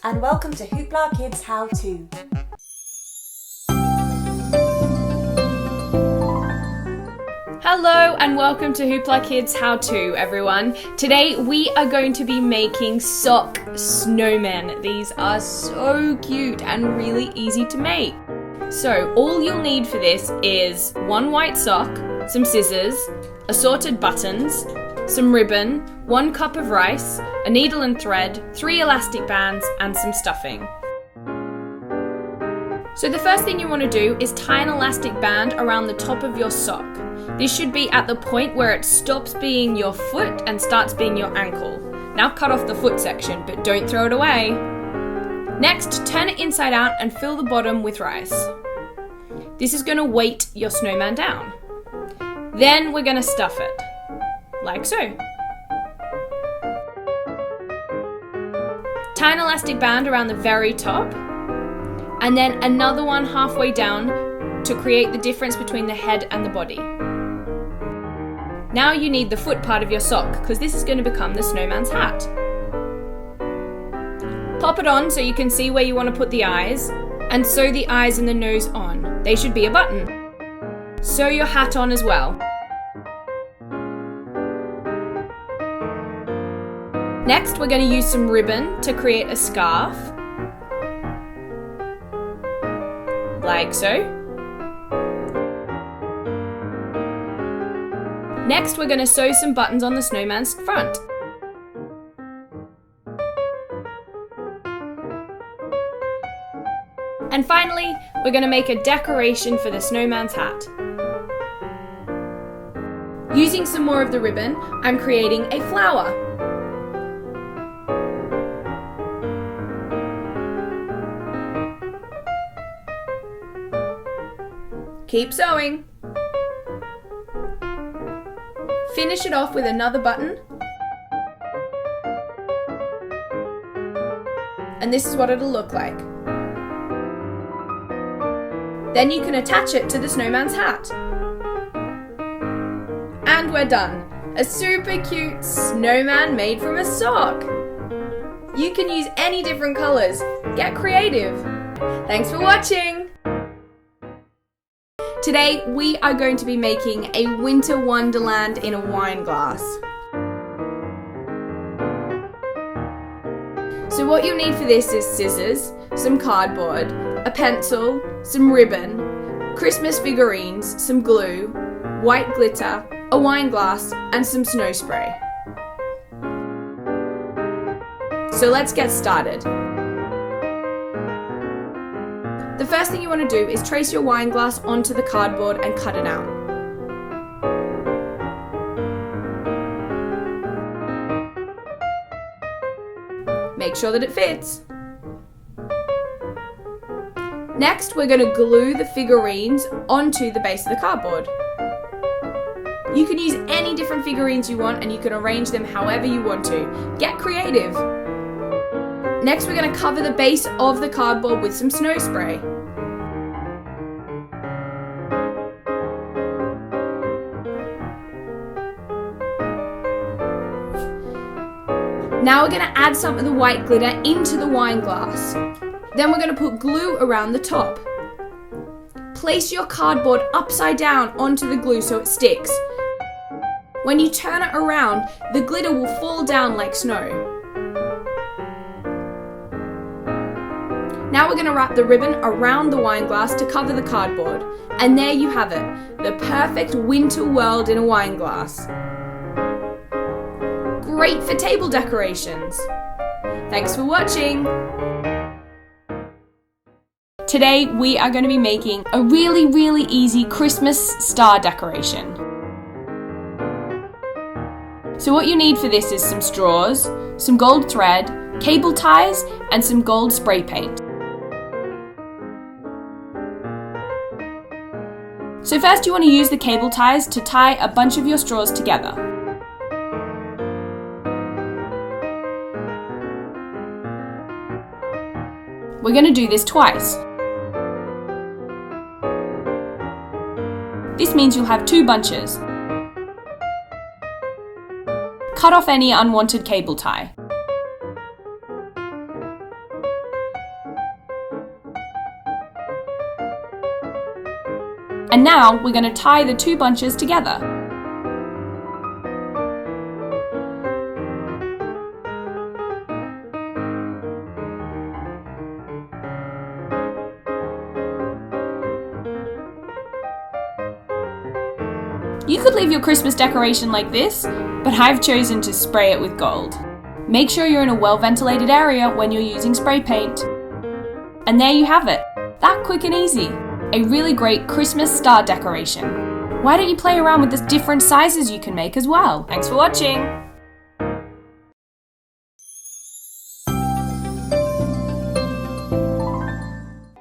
and welcome to HooplaKidz How To. Hello and welcome to HooplaKidz How To, everyone. Today we are going to be making sock snowmen. These are so cute and really easy to make. So all you'll need for this is one white sock, some scissors, assorted buttons, some ribbon, 1 cup of rice, a needle and thread, 3 elastic bands, and some stuffing. So the first thing you want to do is tie an elastic band around the top of your sock. This should be at the point where it stops being your foot and starts being your ankle. Now cut off the foot section, but don't throw it away. Next, turn it inside out and fill the bottom with rice. This is going to weight your snowman down. Then we're going to stuff it, like so. Tie an elastic band around the very top, and then another one halfway down to create the difference between the head and the body. Now you need the foot part of your sock, because this is going to become the snowman's hat. Pop it on so you can see where you want to put the eyes, and sew the eyes and the nose on. They should be a button. Sew your hat on as well. Next, we're going to use some ribbon to create a scarf, like so. Next, we're going to sew some buttons on the snowman's front. And finally, we're going to make a decoration for the snowman's hat. Using some more of the ribbon, I'm creating a flower. Keep sewing. Finish it off with another button. And this is what it'll look like. Then you can attach it to the snowman's hat. And we're done. A super cute snowman made from a sock. You can use any different colors. Get creative. Thanks for watching. Today we are going to be making a winter wonderland in a wine glass. So what you'll need for this is scissors, some cardboard, a pencil, some ribbon, Christmas figurines, some glue, white glitter, a wine glass, and some snow spray. So let's get started. The first thing you want to do is trace your wine glass onto the cardboard and cut it out. Make sure that it fits. Next, we're going to glue the figurines onto the base of the cardboard. You can use any different figurines you want and you can arrange them however you want to. Get creative! Next, we're going to cover the base of the cardboard with some snow spray. Now we're going to add some of the white glitter into the wine glass. Then we're going to put glue around the top. Place your cardboard upside down onto the glue so it sticks. When you turn it around, the glitter will fall down like snow. Now we're going to wrap the ribbon around the wine glass to cover the cardboard. And there you have it, the perfect winter world in a wine glass. Great for table decorations. Thanks for watching. Today we are going to be making a really easy Christmas star decoration. So what you need for this is some straws, some gold thread, cable ties, and some gold spray paint. So first you want to use the cable ties to tie a bunch of your straws together. We're going to do this twice. This means you'll have 2 bunches. Cut off any unwanted cable tie. And now we're going to tie the two bunches together. You could leave your Christmas decoration like this, but I've chosen to spray it with gold. Make sure you're in a well-ventilated area when you're using spray paint. And there you have it. That quick and easy. A really great Christmas star decoration. Why don't you play around with the different sizes you can make as well? Thanks for watching!